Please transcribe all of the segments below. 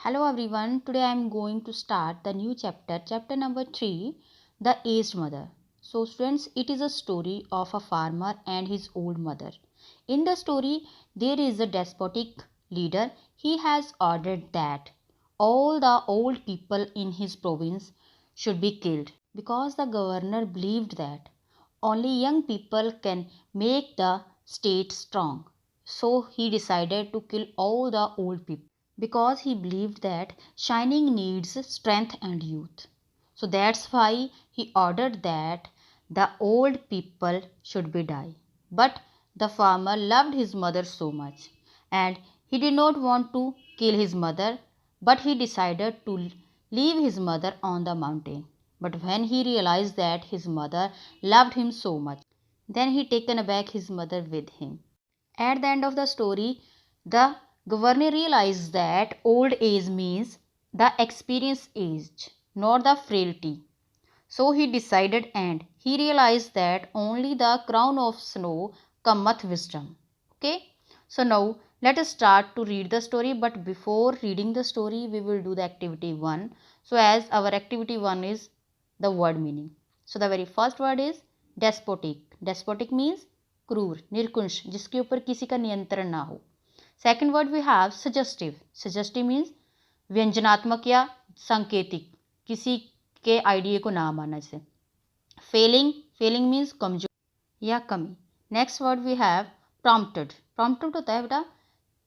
Hello everyone, today I am going to start the new chapter, chapter number 3, The Aged Mother. So, students, it is a story of a farmer and his old mother. In the story, there is a despotic leader. He has ordered that all the old people in his province should be killed because the governor believed that only young people can make the state strong. So, he decided to kill all the old people because he believed that shining needs strength and youth. So that's why he ordered that the old people should be die. But the farmer loved his mother so much and he did not want to kill his mother, but he decided to leave his mother on the mountain. But when he realized that his mother loved him so much, then he taken back his mother with him. At the end of the story, the governor realized that old age means the experienced age, not the frailty. So he decided and he realized that only the crown of snow cometh wisdom. Okay, so now let us start to read the story. But before reading the story, we will do the activity 1. So, as our activity 1 is the word meaning. So, the very first word is despotic. Despotic means क्रूर निर्कुंश जिसके ऊपर किसी का नियंत्रण ना हो. Second word we have suggestive. Suggestive means व्यंजनात्मक या सांकेतिक किसी के आइडिया को ना मानना. जैसे फेलिंग. फेलिंग मीन्स कमजोर या कमी. Next word we have prompted. Prompted होता है बेटा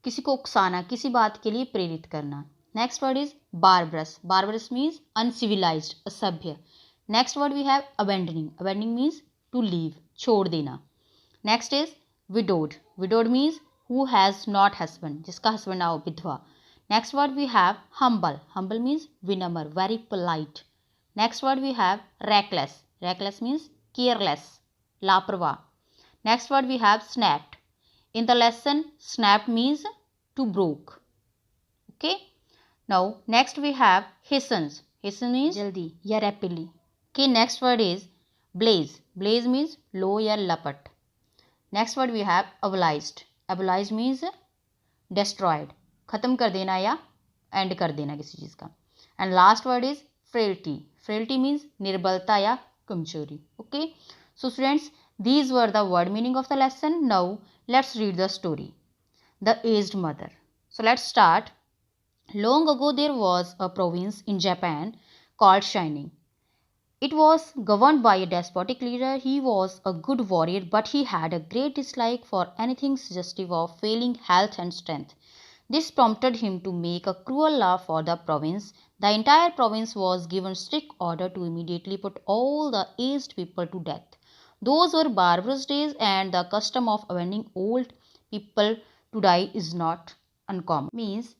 किसी को उकसाना, किसी बात के लिए प्रेरित करना. Next word is barbarous. Barbarous means uncivilised, असभ्य. Next word we have abandoning. Abandoning means to leave, छोड़ देना. Next is widowed. Widowed means who has not husband, जिसका हस्बैंड ना हो, विधवा. Next word we have humble. Humble means विनम्र, very polite. Next word we have reckless. Reckless means careless, लापरवाह. Next word we have snapped. In the lesson, snap means to broke. Okay. Now, next we have hastens. Hasten means jaldi या rapidly. Okay. Next word is blaze. Blaze means low या लपट. Next word we have abolished. Abolished means destroyed. खत्म कर देना या end कर देना किसी चीज़ का. And last word is frailty. Frailty means निर्बलता या कमजोरी. Okay. So students, these were the word meaning of the lesson. Now let's read the story. The Aged Mother. So let's start. Long ago there was a province in Japan called Shining. It was governed by a despotic leader. He was a good warrior, but he had a great dislike for anything suggestive of failing health and strength. This prompted him to make a cruel law for the province. The entire province was given strict order to immediately put all the aged people to death. Those were barbarous days, and the custom of abandoning old people to die is not uncommon. Means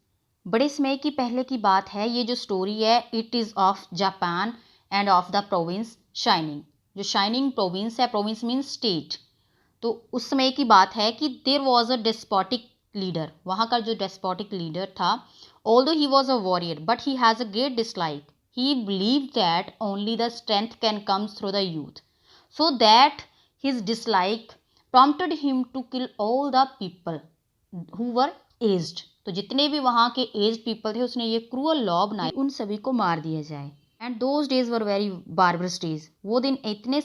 बड़े समय की पहले की बात है. ये जो story है it is of Japan and of the province shining. जो शाइनिंग प्रोविंस है, प्रोविंस मीन्स स्टेट, तो उस समय की बात है कि there was a despotic leader. वहाँ का जो डेस्पोटिक लीडर था, although he was a warrior but he has a great dislike. He believe that only the strength can comes through the youth. So that his dislike prompted him to kill all the people who were aged. तो जितने भी वहाँ के aged people थे उसने ये cruel law बनाई उन सभी को मार दिया जाए. And those days were very barbarous days. वो दिन इतने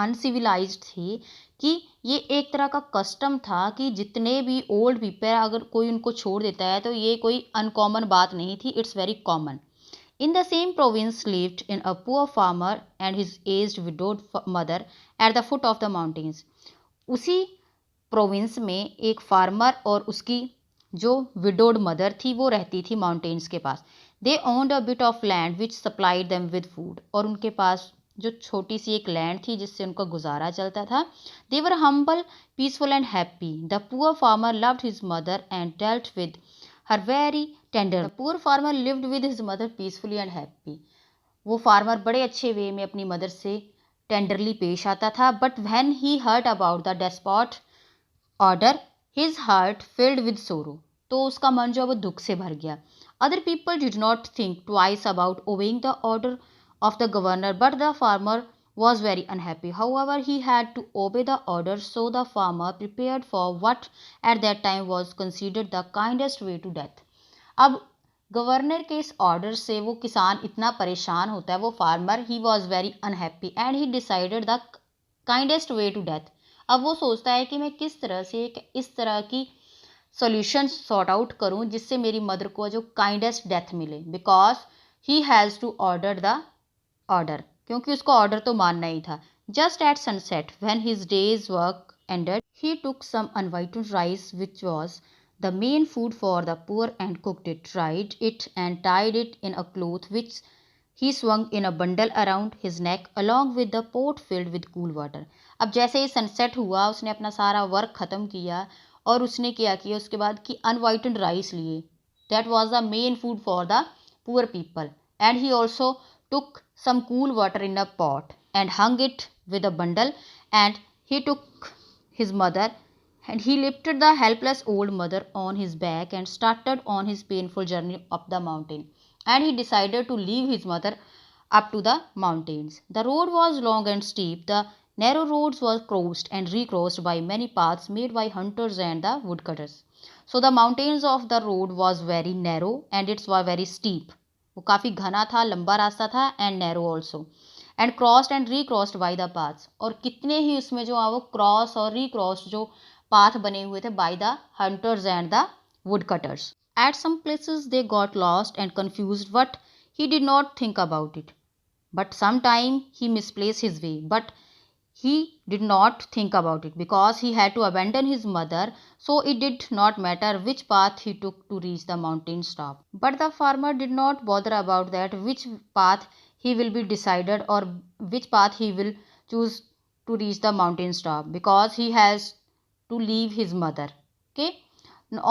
uncivilized थे कि ये एक तरह का कस्टम था कि जितने भी ओल्ड पीपल अगर कोई उनको छोड़ देता है तो ये कोई अनकॉमन बात नहीं थी. It's very common. In the same province lived in a poor farmer and his aged widowed mother at the foot of the mountains. उसी प्रोविंस में एक फार्मर और उसकी जो विडोड मदर थी वो रहती थी माउंटेन्स के पास. They owned a bit of land which supplied them with food. और उनके पास जो छोटी सी एक लैंड थी जिससे उनका गुजारा चलता था. They were humble, peaceful and happy. The poor farmer loved his mother and dealt with her very tender. The poor farmer lived with his mother peacefully and happy. वो फार्मर बड़े अच्छे वे में अपनी मदर से टेंडरली पेश आता था. But when he heard about the despot order his heart filled with sorrow. तो उसका मन जो है वो दुख से भर गया. Other people did not think twice about obeying the order of the governor, but the farmer was very unhappy. However, he had to obey the order, so the farmer prepared for what at that time was considered the kindest way to death. अब governor के इस order से वो किसान इतना परेशान होता है, वो farmer, he was very unhappy and he decided the kindest way to death. अब वो सोचता है कि मैं किस तरह से एक इस तरह की सॉल्यूशन सॉर्ट आउट करूं जिससे मेरी मदर को जो काइंडेस्ट डेथ मिले, because he has to order the order, क्योंकि उसको ऑर्डर तो मानना ही था। Just at sunset when his day's work ended he took some unwhitened rice which was the main food for the poor and cooked it, dried it and tied it in a cloth which he swung in a bundle around his neck along with the pot filled with cool water। अब जैसे ही sunset हुआ उसने अपना सारा work ख़त्म किया और उसने क्या किया उसके बाद कि अनवाइटेड राइस लिए, that was the main food for the poor people, and he also took some cool water in a pot and hung it with a bundle, and he took his mother and he lifted the helpless old mother on his back and started on his painful journey up the mountain, and he decided to leave his mother up to the mountains. The road was long and steep. The narrow roads were crossed and recrossed by many paths made by hunters and the woodcutters. So the mountains of the road was very narrow and it was very steep. वो काफ़ी घना था, लंबा रास्ता था, and narrow also, and crossed and recrossed by the paths, और कितने ही उसमें जो वो क्रॉस और रिक्रॉस जो पाथ बने हुए थे by the hunters and the wood cutters. At some places they got lost and confused but he did not think about it, but sometime he misplaced his way, but he did not think about it because he had to abandon his mother, so it did not matter which path he took to reach the mountain top. But the farmer did not bother about that, which path he will be decided or which path he will choose to reach the mountain top, because he has to leave his mother. Okay,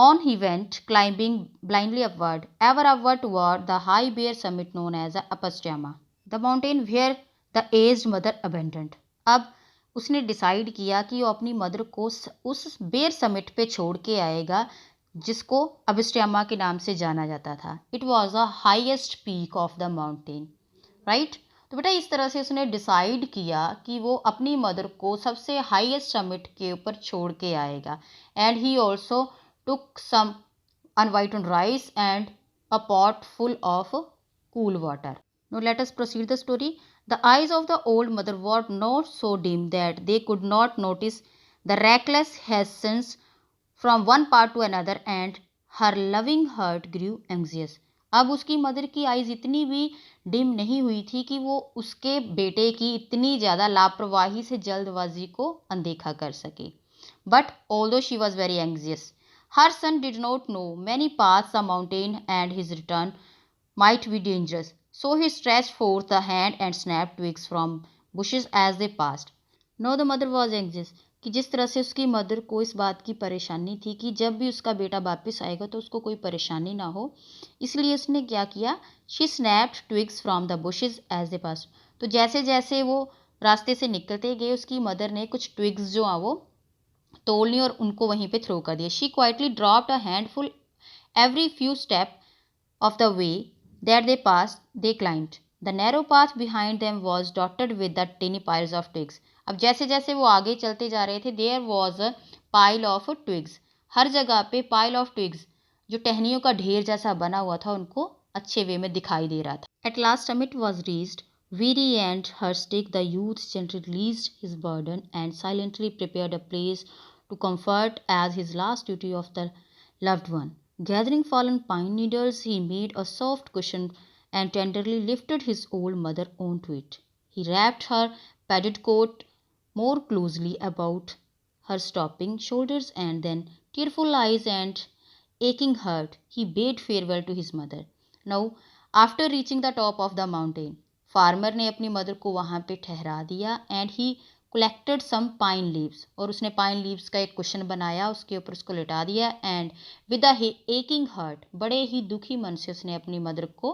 on he went, climbing blindly upward, ever upward toward the high bare summit known as the Apastama, the mountain where the aged mother abandoned. अब उसने decide किया कि वो अपनी mother को उस बेर summit पे छोड़ के आएगा जिसको अबिस्ट्यामा के नाम से जाना जाता था। It was the highest peak of the mountain, right. तो बेटा इस तरह से उसने डिसाइड किया कि वो अपनी मदर को सबसे हाईएस्ट समिट के ऊपर छोड़ के आएगा, and he also took some unwhited rice and a pot full of cool water. Now let us proceed the story. The eyes of the old mother were not so dim that they could not notice the reckless hastenings from one part to another, and her loving heart grew anxious. अब उसकी mother की eyes इतनी भी dim नहीं हुई थी कि वो उसके बेटे की इतनी ज़्यादा लापरवाही से जल्दबाजी को अनदेखा कर सके। But although she was very anxious, her son did not know many paths the mountain and his return might be dangerous. So he stretched forth the hand and snapped twigs from bushes as they passed. Now the mother was anxious कि जिस तरह से उसकी mother को इस बात की परेशानी थी कि जब भी उसका बेटा वापस आएगा तो उसको कोई परेशानी ना हो, इसलिए उसने क्या किया, she snapped twigs from the bushes as they pass. तो जैसे जैसे वो रास्ते से निकलते गए उसकी मदर ने कुछ ट्विग्स जो हैं वो तोड़ ली और उनको वहीं पे थ्रो कर दिया। She quietly dropped a handful every few steps of the way that they passed, they climbed. The narrow path behind them was dotted with the tiny piles of twigs. अब जैसे जैसे वो आगे चलते जा रहे थे, there was a pile of twigs. हर जगह पे pile of twigs, जो टहनियों का ढेर जैसा बना हुआ था, उनको अच्छे वे में दिखाई दे रहा था। At last summit was reached. Weary and heartsick, the youth gently released his burden and silently prepared a place to comfort as his last duty of the loved one. Gathering fallen pine needles, he made a soft cushion and tenderly lifted his old mother onto it. He wrapped her padded coat more closely about her stooping shoulders, and then, tearful eyes and aching heart, he bade farewell to his mother. Now, after reaching the top of the mountain, farmer ने अपनी mother को वहाँ पे ठहरा दिया, and he collected some pine leaves, और उसने pine leaves का एक कुशन बनाया, उसके ऊपर उसको लिटा दिया, and with a aching heart, बड़े ही दुखी मन से उसने अपनी मदर को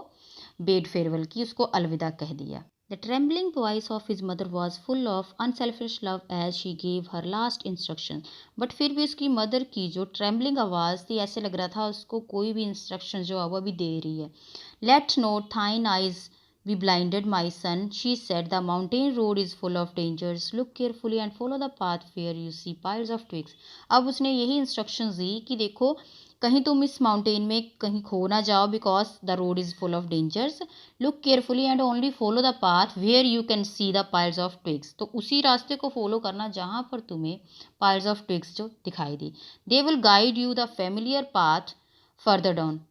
बेड फेयरवेल की, उसको अलविदा कह दिया। The trembling voice of his mother was full of unselfish love as she gave her last instruction. But फिर भी उसकी मदर की जो ट्रेम्बलिंग आवाज़ थी, ऐसे लग रहा था उसको कोई भी इंस्ट्रक्शन जो है वो अभी दे रही है। Let not thine eyes be blinded, my son, she said. The mountain road is full of dangers. Look carefully and follow the path where you see piles of twigs. अब उसने यही इंस्ट्रक्शंस दी कि देखो कहीं तुम इस माउंटेन में कहीं खो ना जाओ, because the road is full of dangers. Look carefully and only follow the path where you can see the piles of twigs. तो उसी रास्ते को फॉलो करना जहाँ पर तुम्हें पाइल्स ऑफ ट्विग्स जो दिखाई दी। They will guide you the familiar path further down.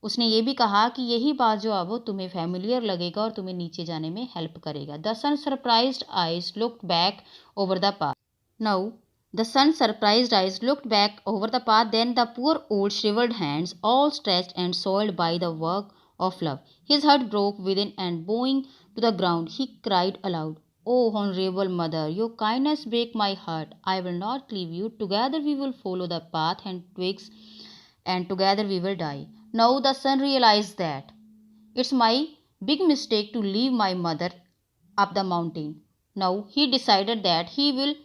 उसने ये भी कहा कि यही बात जो अब तुम्हें फैमिलियर लगेगा और तुम्हें नीचे जाने में हेल्प करेगा। The son surprised eyes looked back over the path. Now the sun's surprised eyes looked back over the path, then the poor old shriveled hands, all stretched and soiled by the work of love. His heart broke within and bowing to the ground, he cried aloud, "Oh, honorable mother, your kindness break my heart. I will not leave you. Together we will follow the path and twigs, and together we will die." Now the son realized that it's my big mistake to leave my mother up the mountain. Now he decided that he will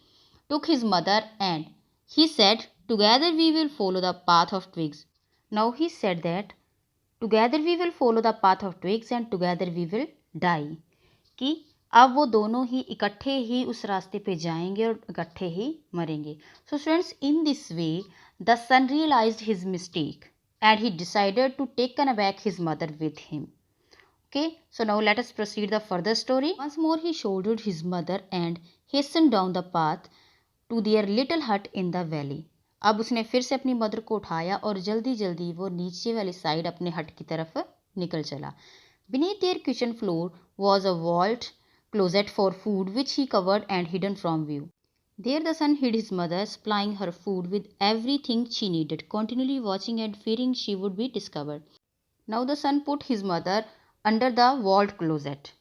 took his mother and he said, "Together we will follow the path of twigs." Now he said that together we will follow the path of twigs and together we will die. कि अब वो दोनों ही इकट्ठे ही उस रास्ते पे जाएंगे और इकट्ठे ही मरेंगे. So friends, in this way the son realized his mistake and he decided to take back his mother with him. Okay, so now let us proceed the further story. Once more he shouldered his mother and hastened down the path to their little hut in the valley. अब उसने फिर से अपनी mother को उठाया और जल्दी जल्दी वो नीचे वाली साइड अपने हट की तरफ निकल चला. Beneath their kitchen floor was a vault closet for food which he covered and hidden from view. There the son hid his mother, supplying her food with everything she needed, continually watching and fearing she would be discovered. Now the son put his mother under the vault closet.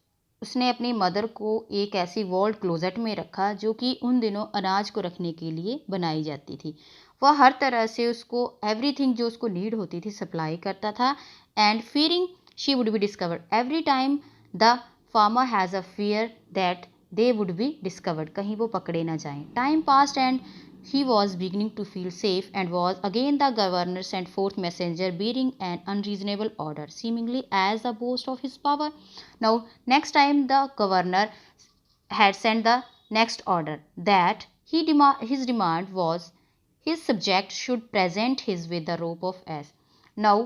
उसने अपनी mother को एक ऐसी vault closet में रखा जो कि उन दिनों अनाज को रखने के लिए बनाई जाती थी. वह हर तरह से उसको एवरीथिंग जो उसको नीड होती थी सप्लाई करता था. And fearing she would be discovered every time the farmer has a fear that they would be discovered, कहीं वो पकड़े ना जाएं. Time passed and he was beginning to feel safe and was again the governor sent forth messenger bearing an unreasonable order, seemingly as the boast of his power. Now next time the governor had sent the next order that his demand was his subjects should present his with the rope of ash. Now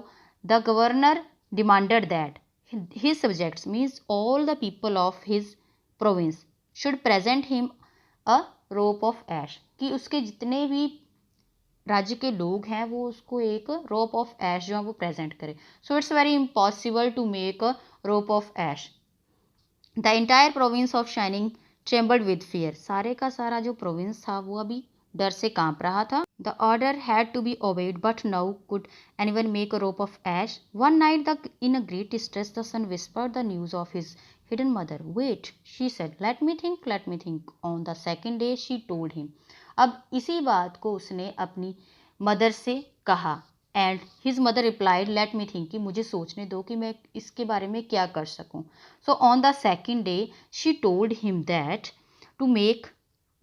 the governor demanded that his subjects, means all the people of his province, should present him a rope of ash, कि उसके जितने भी राज्य के लोग हैं वो उसको एक रोप ऑफ ऐश जो है वो प्रेजेंट करे. So it's very impossible to make a rope of ash. The entire province of shining trembled with fear. सारे का सारा जो प्रोविंस था वो अभी डर से कांप रहा था. The order had to be obeyed but now could anyone make a rope of ash. One night in a great distress the son whispered the news of his hidden mother. "Wait," she said, let me think, let me think." On the second day she told him. अब इसी बात को उसने अपनी mother से कहा. And his mother replied, "let me think," कि मुझे सोचने दो कि मैं इसके बारे में क्या कर सकूं. So on the second day she told him that to make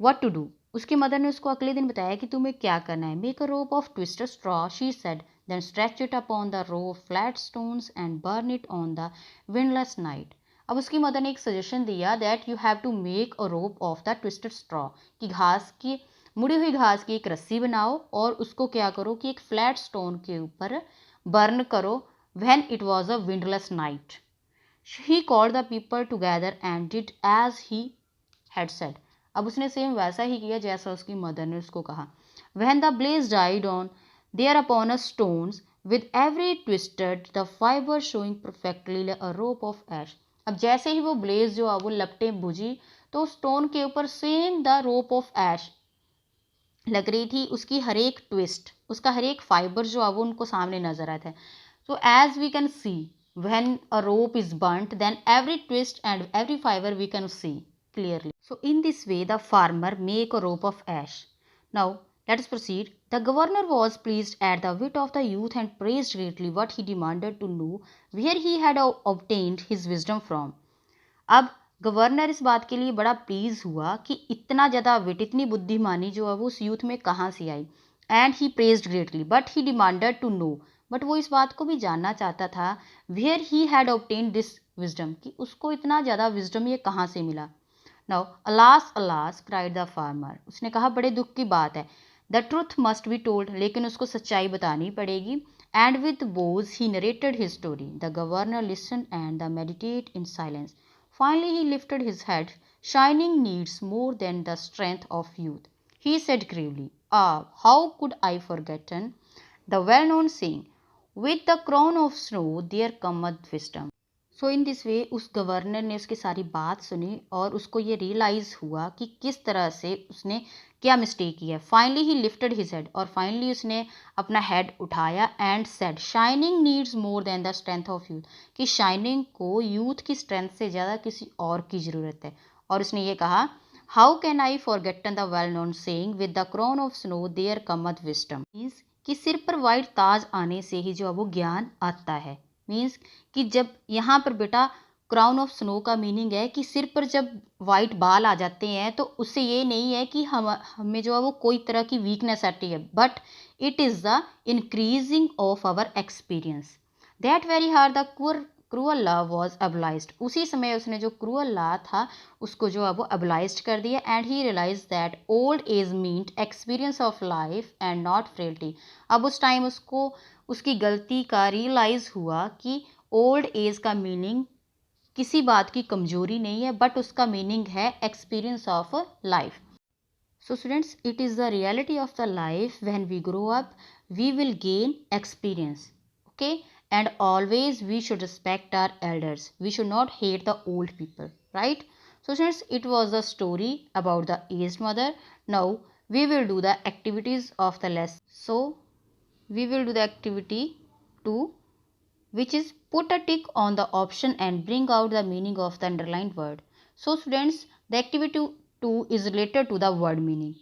what to do. उसकी मदर ने उसको अगले दिन बताया कि तुम्हें क्या करना है. "Make a rope of twisted straw," she said, "then stretch it upon the row of flat stones and burn it on the windless night." अब उसकी मदर ने एक सजेशन दिया that you have to make a rope of the twisted straw, कि घास की मुड़ी हुई घास की एक रस्सी बनाओ और उसको क्या करो कि एक फ्लैट स्टोन के ऊपर बर्न करो. When it was a windless night he called the people together and did as he had said. अब उसने सेम वैसा ही किया जैसा उसकी मदर ने उसको कहा. When the blaze died on there upon a stones with every twisted the fibre showing perfectly a rope of ash. अब जैसे ही वो ब्लेज जो है वो लपटे बुझी तो स्टोन के ऊपर सेम द रोप ऑफ ऐश लग रही थी. उसकी हर एक ट्विस्ट, उसका हर एक फाइबर जो है वो उनको सामने नजर आता है. So as we can see when a rope is burnt then every twist and every fibre we can see clearly. So in this way the farmer make a rope of ash. Now let us proceed. The governor was pleased at the wit of the youth and praised greatly what he demanded to know where he had obtained his wisdom from. अब governor इस बात के लिए बड़ा please हुआ कि इतना ज़्यादा विट, इतनी बुद्धिमानी जो है वो उस यूथ में कहाँ से आई. And he praised greatly but he demanded to know, but वो इस बात को भी जानना चाहता था where he had obtained this wisdom, कि उसको इतना ज़्यादा विजडम ये कहाँ से मिला. Now alas alas cried the farmer. उसने कहा बड़े दुख की बात है. The truth must be told, लेकिन उसको सच्चाई बतानी पड़ेगी. And with bows he narrated his story. The governor listen and the meditate in silence. Finally he lifted his head. Shining needs more than the strength of youth. He said gravely, "Ah, how could I forgotten the well-known saying, with the crown of snow there cometh wisdom." So in this way उस governor ने उसकी सारी बात सुनी और उसको ये realise हुआ कि किस तरह से उसने क्या मिस्टेक किया. Finally he lifted his head, और फाइनली उसने अपना हेड उठाया. And said, shining needs more than the strength of youth, कि शाइनिंग को यूथ की स्ट्रेंथ से ज़्यादा किसी और की ज़रूरत है. और उसने ये कहा, how can I forgotten the well known saying, with the crown of snow there cometh wisdom. Means कि सिर पर वाइट ताज आने से ही जो है वो ज्ञान आता है. मीन्स कि जब यहाँ पर बेटा क्राउन ऑफ स्नो का मीनिंग है कि सिर पर जब वाइट बाल आ जाते हैं तो उससे ये नहीं है कि हमें जो है वो कोई तरह की वीकनेस आती है, but it is the increasing of our experience. That very hour the cruel law was abolished. उसी समय उसने जो क्रूअल लॉ था उसको जो है वो एबलाइज्ड कर दिया. And he realise that old age meant experience of life and not frailty. अब उस टाइम उसको उसकी गलती का रियलाइज़ हुआ कि ओल्ड एज का मीनिंग किसी बात की कमजोरी नहीं है, बट उसका मीनिंग है experience of life. So students, it is the reality of the life. When we grow up we will gain experience. Okay, and always we should respect our elders. We should not hate the old people, right? So students, it was a story about the aged mother. Now we will do the activities of the lesson. So we will do the activity 2, which is put a tick on the option and bring out the meaning of the underlined word. So students, the activity 2 is related to the word meaning.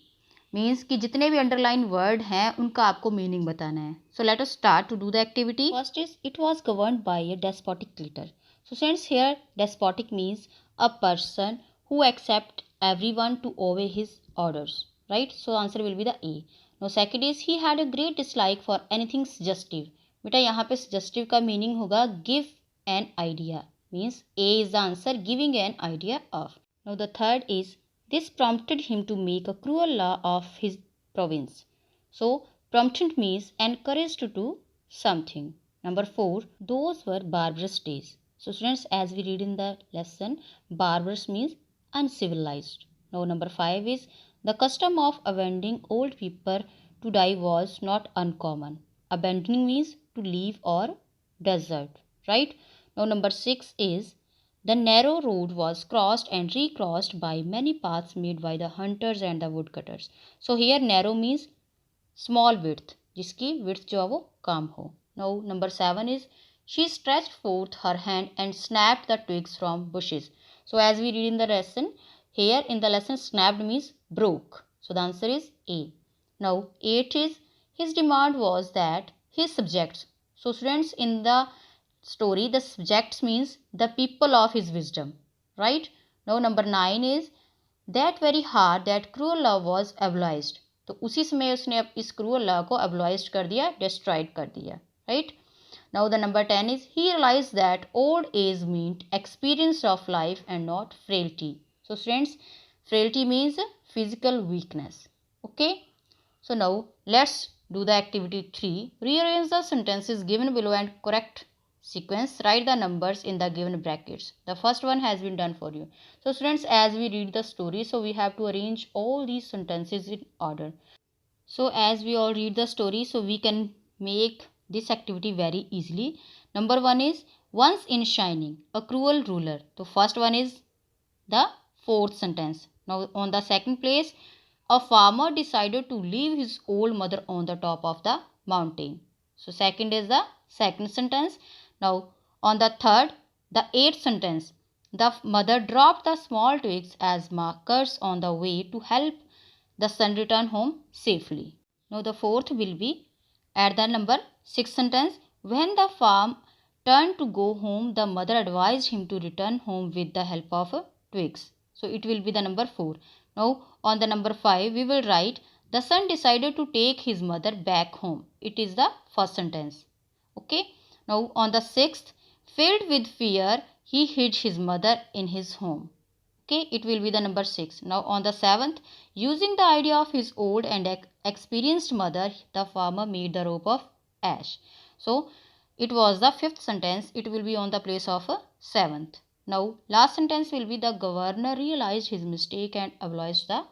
Means कि जितने भी underline word हैं उनका आपको meaning बताना है. So let us start to do the activity. First is, it was governed by a despotic leader. So friends, here despotic means a person who accept everyone to obey his orders, right? So answer will be the A. Now second is, he had a great dislike for anything suggestive. बेटा यहाँ पे suggestive का meaning होगा give an idea, means A is the answer, giving an idea of. Now the third is, this prompted him to make a cruel law of his province. So prompted means encouraged to do something. Number 4, those were barbarous days. So students, as we read in the lesson, barbarous means uncivilized. Now number 5 is, the custom of abandoning old people to die was not uncommon. Abandoning means to leave or desert, right? Now number 6 is, the narrow road was crossed and recrossed by many paths made by the hunters and the woodcutters. So here narrow means small width, जिसकी width जो है वो कम हो. Now number 7 is, she stretched forth her hand and snapped the twigs from bushes. So as we read in the lesson, here in the lesson snapped means broke. So the answer is A. Now 8 is, his demand was that his subjects. So students, in the story the subjects means the people of his wisdom, right? Now number 9 is, that very hard that cruel law was abolished. तो उसी समय उसने अब इस cruel law को abolished कर दिया, destroyed कर दिया, right? Now the number 10 is, he realized that old age meant experience of life and not frailty. So students, frailty means physical weakness. Okay, so now let's do the activity 3. Rearrange the sentences given below and correct sequence. Write the numbers in the given brackets. The first one has been done for you. So students, as we read the story, so we have to arrange all these sentences in order. So as we all read the story, so we can make this activity very easily. Number 1 is, once in shining, a cruel ruler. So first one is the fourth sentence. Now on the second place, a farmer decided to leave his old mother on the top of the mountain. So second is the second sentence. Now on the third, the eighth sentence, the mother dropped the small twigs as markers on the way to help the son return home safely. Now the fourth will be at the number 6 sentence, when the farm turned to go home, the mother advised him to return home with the help of twigs. So it will be the number 4. Now on the number 5 we will write, the son decided to take his mother back home. It is the first sentence. Okay. Now on the 6th, filled with fear, he hid his mother in his home. Okay, it will be the number 6. Now on the 7th, using the idea of his old and experienced mother, the farmer made the rope of ash. So it was the 5th sentence. It will be on the place of a 7th. Now last sentence will be the governor realized his mistake and abolished the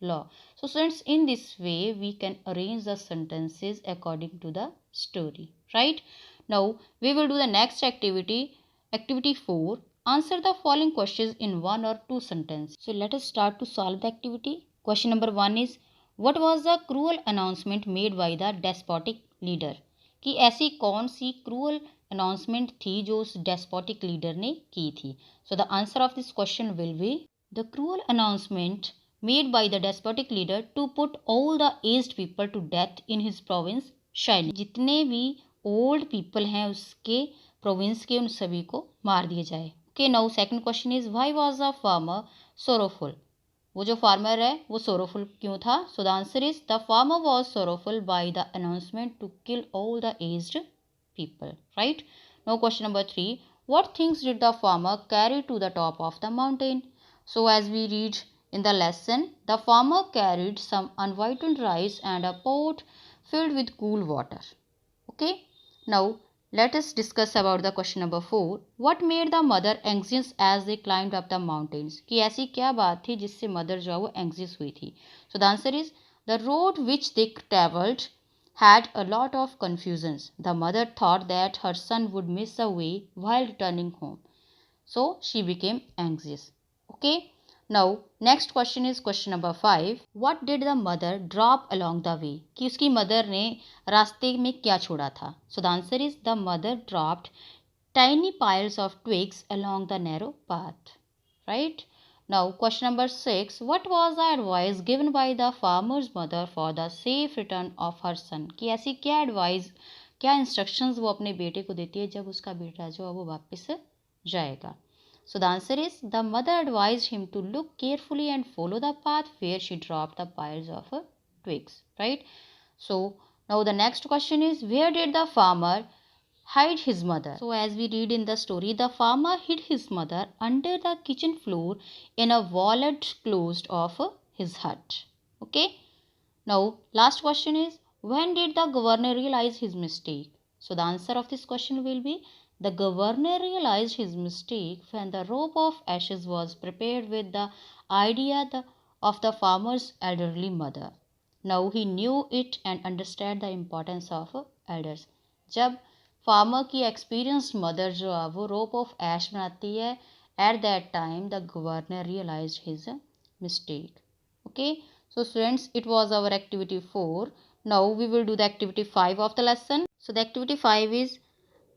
law. So students, in this way we can arrange the sentences according to the story, right? Now we will do the next activity. Activity 4. Answer the following questions in one or two sentences. So let us start to solve the activity. Question number 1 is, what was the cruel announcement made by the despotic leader? कि ऐसी कौन सी cruel announcement थी जो उस despotic leader ने की थी. So the answer of this question will be the cruel announcement made by the despotic leader to put all the aged people to death in his province Shaili. जितने भी old people हैं उसके province के उन सभी को मार दिया जाए. Okay, now second question is, why was the farmer sorrowful? वो जो फार्मर है वो सोरोफुल क्यों था? So the answer is, the farmer was sorrowful by the announcement to kill all the aged people, right? Now question number 3, what things did the farmer carry to the top of the mountain? So as we read in the lesson, the farmer carried some unwhitened rice and a pot filled with cool water. Okay, now let us discuss about the question number 4. What made the mother anxious as they climbed up the mountains? कि ऐसी क्या बात थी जिससे mother जो है वो anxious हुई थी? So the answer is, the road which they travelled had a lot of confusions. The mother thought that her son would miss the way while returning home, so she became anxious. Okay, now next question is question number 5. What did the mother drop along the way? कि उसकी मदर ने रास्ते में क्या छोड़ा था? So the answer is, the mother dropped tiny piles of twigs along the narrow path, right? Now question number 6. What was the advice given by the farmer's mother for the safe return of her son? कि ऐसी क्या advice, क्या instructions वो अपने बेटे को देती है जब उसका बेटा जो है वो वापस जाएगा? So the answer is, the mother advised him to look carefully and follow the path where she dropped the piles of twigs, right? So now the next question is, where did the farmer hide his mother? So as we read in the story, the farmer hid his mother under the kitchen floor in a wallet closed of his hut. Okay, now last question is, when did the governor realize his mistake? So the answer of this question will be, the governor realized his mistake when the rope of ashes was prepared with the idea of the farmer's elderly mother. Now he knew it and understood the importance of elders. जब farmer की experienced mother जो है वो rope of ash बनाती है, at that time the governor realised his mistake. Okay, so students, it was our activity 4. Now we will do the activity 5 of the lesson. So the activity 5 is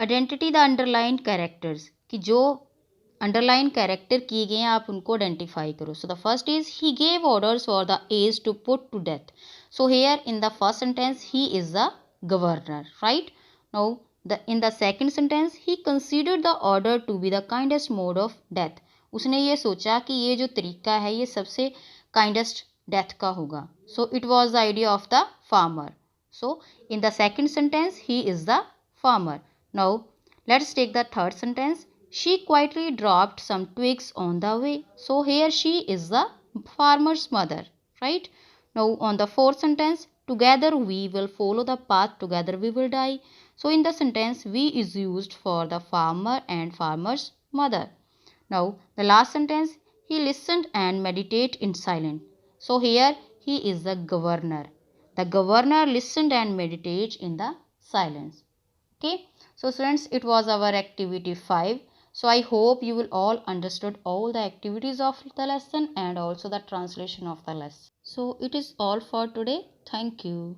identity the underlined characters. कि जो underline character किए गए हैं आप उनको identify करो. So the first is, he gave orders for the age to put to death. So here in the first sentence he is the governor, right? Now in the second sentence, he considered the order to be the kindest mode of death. उसने ये सोचा कि ये जो तरीका है ये सबसे kindest death का होगा. So it was the idea of the farmer. So in the second sentence, he is the farmer. Now let's take the third sentence. She quietly dropped some twigs on the way. So here she is the farmer's mother, right? Now on the fourth sentence, together we will follow the path, together we will die. So in the sentence, we is used for the farmer and farmer's mother. Now the last sentence, he listened and meditated in silence. So here he is the governor. The governor listened and meditated in the silence. Okay, so students, it was our activity 5. So I hope you will all understood all the activities of the lesson and also the translation of the lesson. So it is all for today. Thank you.